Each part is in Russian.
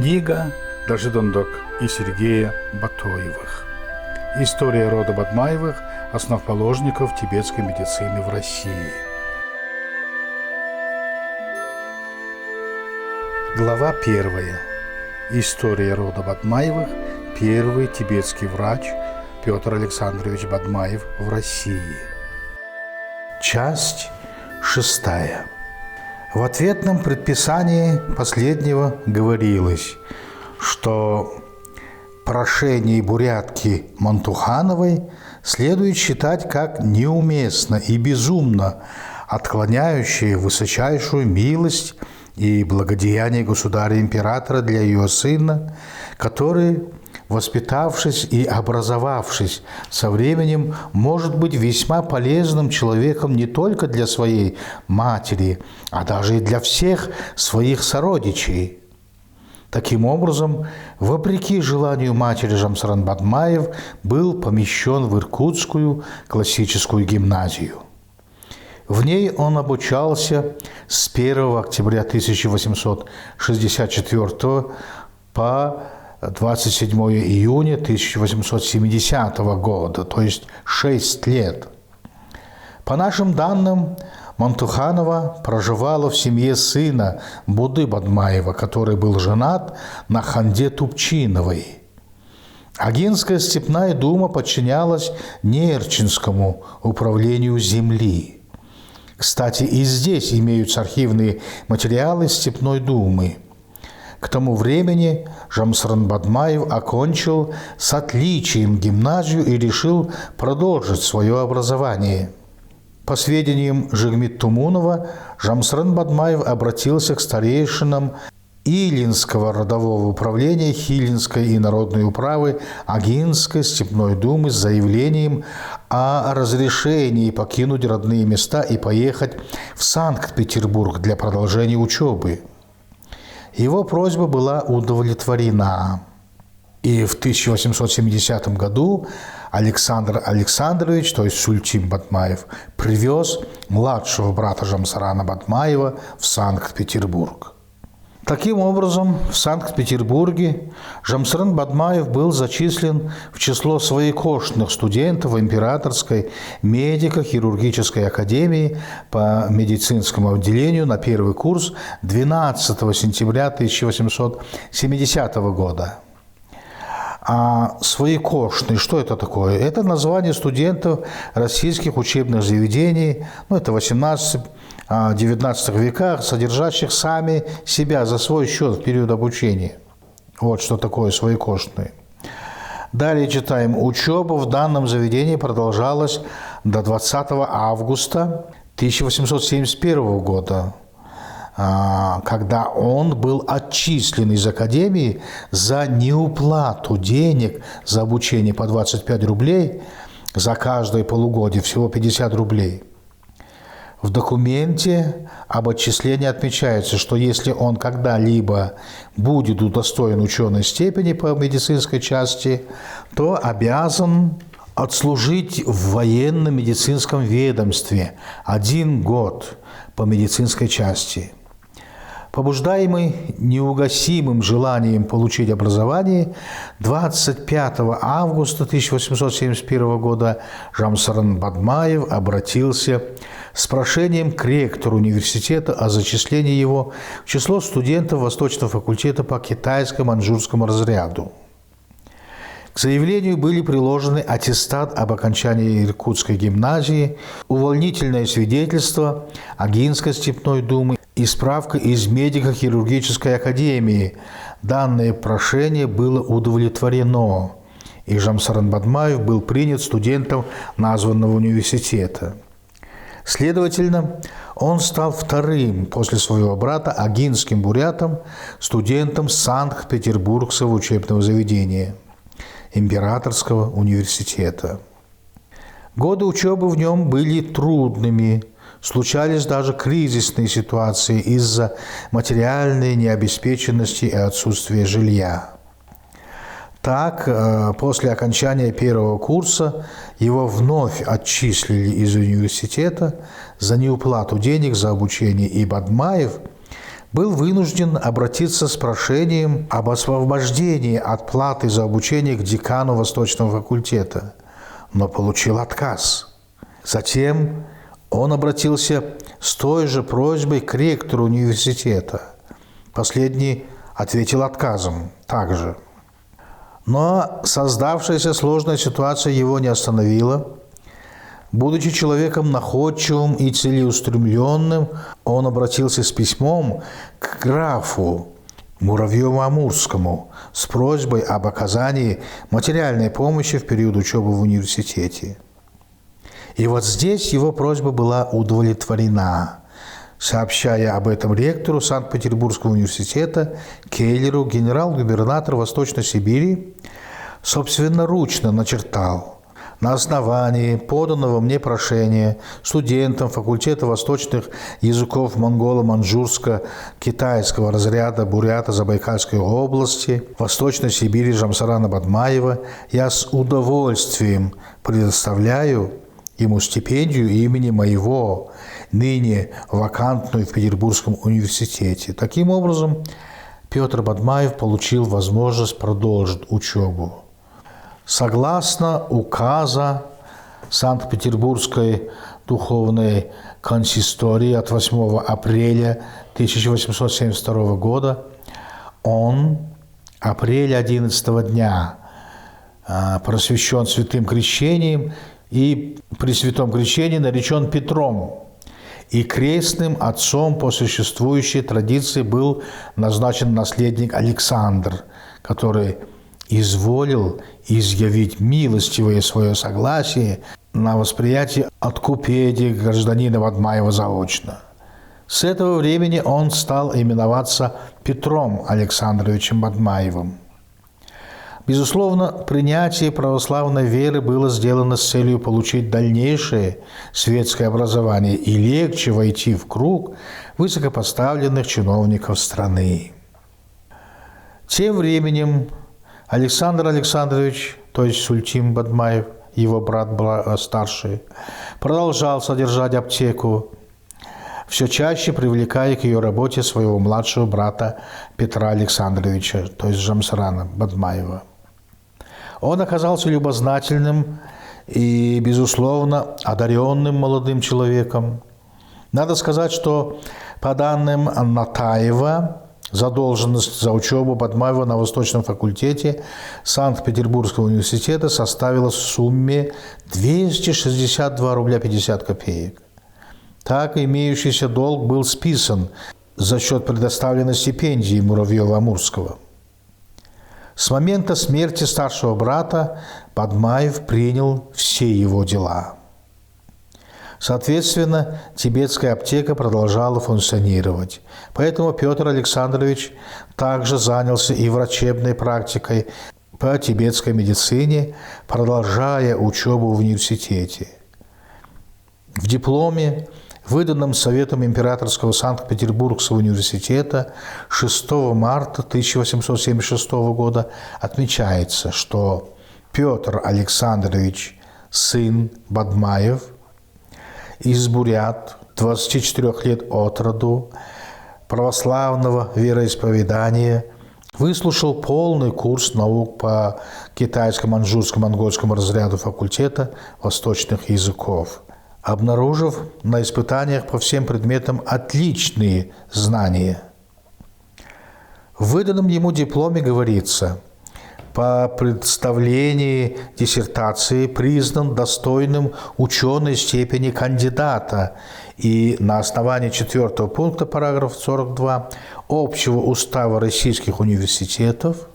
Книга Дожидондок и Сергея Батоевых. История рода Бадмаевых, основоположников тибетской медицины в России. Глава 1. История рода Бадмаевых. Первый тибетский врач Петр Александрович Бадмаев в России. Часть 6. В ответном предписании последнего говорилось, что прошение бурятки Мантухановой следует считать как неуместно и безумно отклоняющее высочайшую милость и благодеяние государя-императора для ее сына, который, воспитавшись и образовавшись со временем, может быть весьма полезным человеком не только для своей матери, а даже и для всех своих сородичей. Таким образом, вопреки желанию матери, Жамсаран Бадмаев был помещен в Иркутскую классическую гимназию. В ней он обучался с 1 октября 1864 по 27 июня 1870 года, то есть 6 лет. По нашим данным, Мантуханова проживала в семье сына Буды Бадмаева, который был женат на Ханде Тупчиновой. Агинская степная дума подчинялась Нерчинскому управлению земли. Кстати, и здесь имеются архивные материалы Степной думы. К тому времени Жамсаран Бадмаев окончил с отличием гимназию и решил продолжить свое образование. По сведениям Жигмит Тумунова, Жамсаран Бадмаев обратился к старейшинам Илинского родового управления Хилинской и народной управы Агинской степной думы с заявлением о разрешении покинуть родные места и поехать в Санкт-Петербург для продолжения учебы. Его просьба была удовлетворена. И в 1870 году Александр Александрович, то есть Султим Бадмаев, привез младшего брата Жамсарана Бадмаева в Санкт-Петербург. Таким образом, в Санкт-Петербурге Жамсаран Бадмаев был зачислен в число своекошных студентов Императорской медико-хирургической академии по медицинскому отделению на первый курс 12 сентября 1870 года. А своекошный, что это такое? Это название студентов российских учебных заведений, это 18-19 веках, содержащих сами себя за свой счет в период обучения. Вот что такое своекошный. Далее читаем. Учеба в данном заведении продолжалась до 20 августа 1871 года, когда он был отчислен из академии за неуплату денег за обучение по 25 рублей, за каждое полугодие всего 50 рублей. В документе об отчислении отмечается, что если он когда-либо будет удостоен ученой степени по медицинской части, то обязан отслужить в военно-медицинском ведомстве 1 год по медицинской части. Побуждаемый неугасимым желанием получить образование, 25 августа 1871 года Жамсаран Бадмаев обратился с прошением к ректору университета о зачислении его в число студентов Восточного факультета по китайско-маньчжурскому разряду. К заявлению были приложены аттестат об окончании Иркутской гимназии, увольнительное свидетельство Агинской степной думы и справка из медико-хирургической академии. Данное прошение было удовлетворено, и Жамсаран Бадмаев был принят студентом названного университета. Следовательно, он стал вторым после своего брата агинским бурятом студентом Санкт-Петербургского учебного заведения Императорского университета. Годы учебы в нем были трудными, случались даже кризисные ситуации из-за материальной необеспеченности и отсутствия жилья. Так, после окончания первого курса его вновь отчислили из университета за неуплату денег за обучение, и Бадмаев был вынужден обратиться с прошением об освобождении от платы за обучение к декану Восточного факультета, но получил отказ. Затем он обратился с той же просьбой к ректору университета. Последний ответил отказом также. Но создавшаяся сложная ситуация его не остановила. Будучи человеком находчивым и целеустремленным, он обратился с письмом к графу Муравьеву-Амурскому с просьбой об оказании материальной помощи в период учебы в университете. И вот здесь его просьба была удовлетворена, сообщая об этом ректору Санкт-Петербургского университета Келлеру, генерал-губернатор Восточной Сибири собственноручно начертал: на основании поданного мне прошения студентам факультета восточных языков монголо-маньчжурско-китайского разряда Бурято-Забайкальской области Восточной Сибири Жамсарана Бадмаева я с удовольствием предоставляю ему стипендию имени моего, ныне вакантную в Петербургском университете. Таким образом, Петр Бадмаев получил возможность продолжить учебу. Согласно указа Санкт-Петербургской духовной консистории от 8 апреля 1872 года, он апреля 11 дня просвещен святым крещением и при святом крещении наречен Петром. И крестным отцом по существующей традиции был назначен наследник Александр, который изволил изъявить милостивое свое согласие на восприятие откупения гражданина Бадмаева заочно. С этого времени он стал именоваться Петром Александровичем Бадмаевым. Безусловно, принятие православной веры было сделано с целью получить дальнейшее светское образование и легче войти в круг высокопоставленных чиновников страны. Тем временем Александр Александрович, то есть Сультим Бадмаев, его брат старший, продолжал содержать аптеку, все чаще привлекая к ее работе своего младшего брата Петра Александровича, то есть Жамсарана Бадмаева. Он оказался любознательным и, безусловно, одаренным молодым человеком. Надо сказать, что по данным Натаева, задолженность за учебу Бадмаева на Восточном факультете Санкт-Петербургского университета составила в сумме 262 рубля 50 копеек. Так имеющийся долг был списан за счет предоставленной стипендии Муравьева-Амурского. С момента смерти старшего брата Бадмаев принял все его дела. Соответственно, тибетская аптека продолжала функционировать. Поэтому Петр Александрович также занялся и врачебной практикой по тибетской медицине, продолжая учебу в университете. В дипломе, выданном Советом Императорского Санкт-Петербургского университета 6 марта 1876 года отмечается, что Петр Александрович, сын Бадмаев, из бурят, 24 лет от роду, православного вероисповедания, выслушал полный курс наук по китайско-маньчжурско-монгольскому разряду факультета восточных языков, обнаружив на испытаниях по всем предметам отличные знания. В выданном ему дипломе говорится: по представлении диссертации признан достойным ученой степени кандидата и на основании 4 пункта параграфа 42 Общего устава российских университетов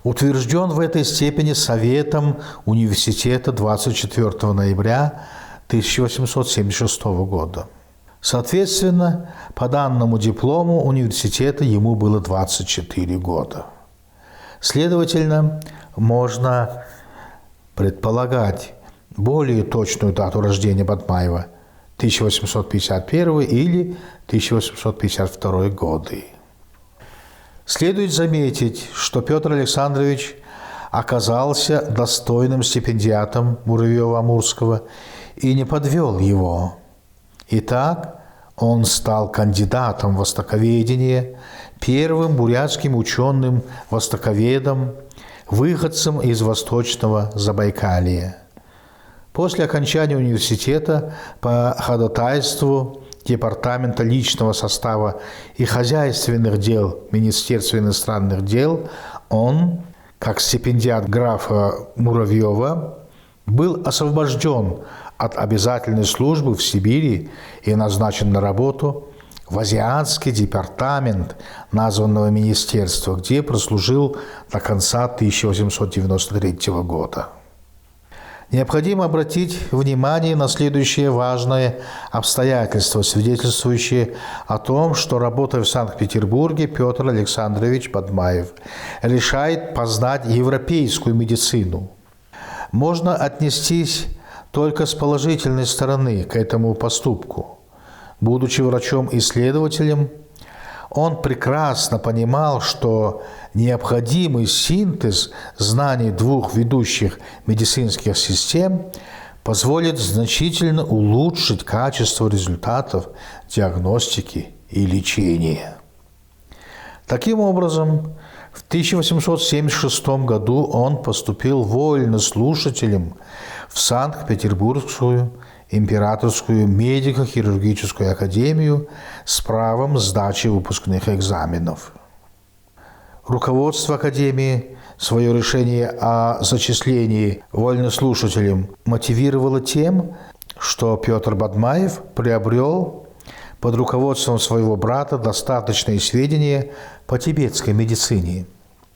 утвержден в этой степени Советом университета 24 ноября 1876 года. Соответственно, по данному диплому университета ему было 24 года. Следовательно, можно предполагать более точную дату рождения Бадмаева – 1851 или 1852 годы. Следует заметить, что Петр Александрович оказался достойным стипендиатом Муравьева-Амурского и не подвел его. Итак, Он стал кандидатом в востоковедение, первым бурятским ученым-востоковедом, выходцем из Восточного Забайкалья. После окончания университета по ходатайству Департамента личного состава и хозяйственных дел Министерства иностранных дел он, как стипендиат графа Муравьева, был освобожден от обязательной службы в Сибири и назначен на работу в Азиатский департамент названного министерства, где прослужил до конца 1893 года. Необходимо обратить внимание на следующее важное обстоятельство, свидетельствующее о том, что, работая в Санкт-Петербурге, Петр Александрович Бадмаев решает познать европейскую медицину. Можно отнестись только с положительной стороны к этому поступку. Будучи врачом-исследователем, он прекрасно понимал, что необходимый синтез знаний двух ведущих медицинских систем позволит значительно улучшить качество результатов диагностики и лечения. Таким образом, в 1876 году он поступил вольнослушателем в Санкт-Петербургскую Императорскую медико-хирургическую академию с правом сдачи выпускных экзаменов. Руководство академии свое решение о зачислении вольнослушателем мотивировало тем, что Петр Бадмаев приобрел под руководством своего брата достаточные сведения по тибетской медицине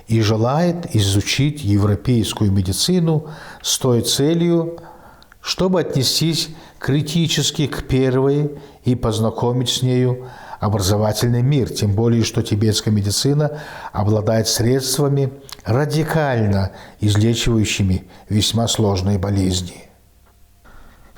и желает изучить европейскую медицину с той целью, чтобы отнестись критически к первой и познакомить с нею образовательный мир, тем более, что тибетская медицина обладает средствами, радикально излечивающими весьма сложные болезни.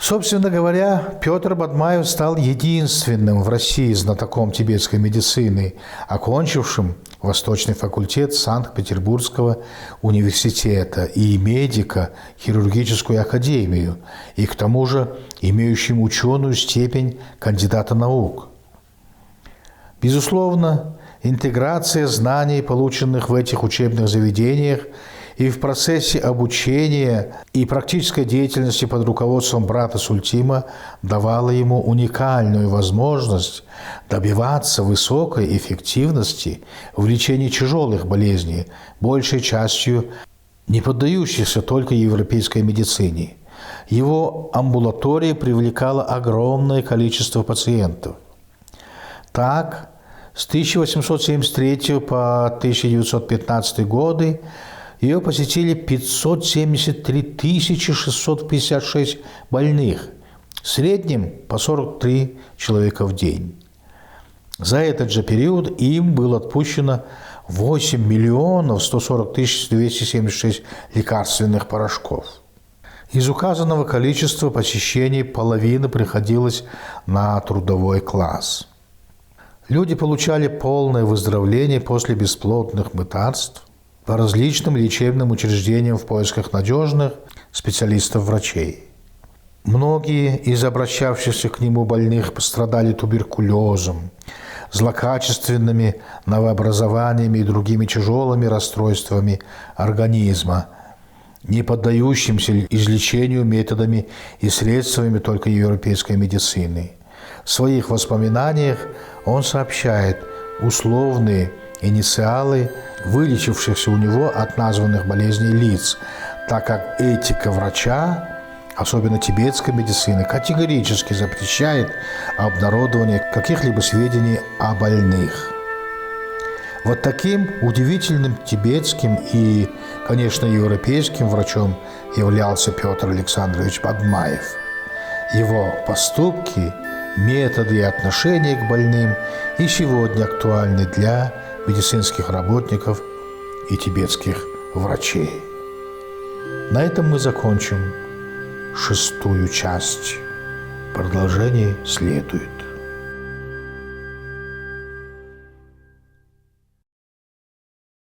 Собственно говоря, Петр Бадмаев стал единственным в России знатоком тибетской медицины, окончившим Восточный факультет Санкт-Петербургского университета и медико-хирургическую академию, и к тому же имеющим ученую степень кандидата наук. Безусловно, интеграция знаний, полученных в этих учебных заведениях, и в процессе обучения и практической деятельности под руководством брата Сультима давала ему уникальную возможность добиваться высокой эффективности в лечении тяжелых болезней, большей частью не поддающихся только европейской медицине. Его амбулатория привлекала огромное количество пациентов. Так, с 1873 по 1915 годы ее посетили 573 656 больных, в среднем по 43 человека в день. За этот же период им было отпущено 8 миллионов 140 276 лекарственных порошков. Из указанного количества посещений половина приходилась на трудовой класс. Люди получали полное выздоровление после бесплодных мытарств по различным лечебным учреждениям в поисках надежных специалистов-врачей. Многие из обращавшихся к нему больных пострадали туберкулезом, злокачественными новообразованиями и другими тяжелыми расстройствами организма, не поддающимся излечению методами и средствами только европейской медицины. В своих воспоминаниях он сообщает условные инициалы вылечившихся у него от названных болезней лиц, так как этика врача, особенно тибетской медицины, категорически запрещает обнародование каких-либо сведений о больных. Вот таким удивительным тибетским и, конечно, европейским врачом являлся Петр Александрович Бадмаев. Его поступки, методы и отношения к больным и сегодня актуальны для медицинских работников и тибетских врачей. На этом мы закончим 6-ю часть. Продолжение следует.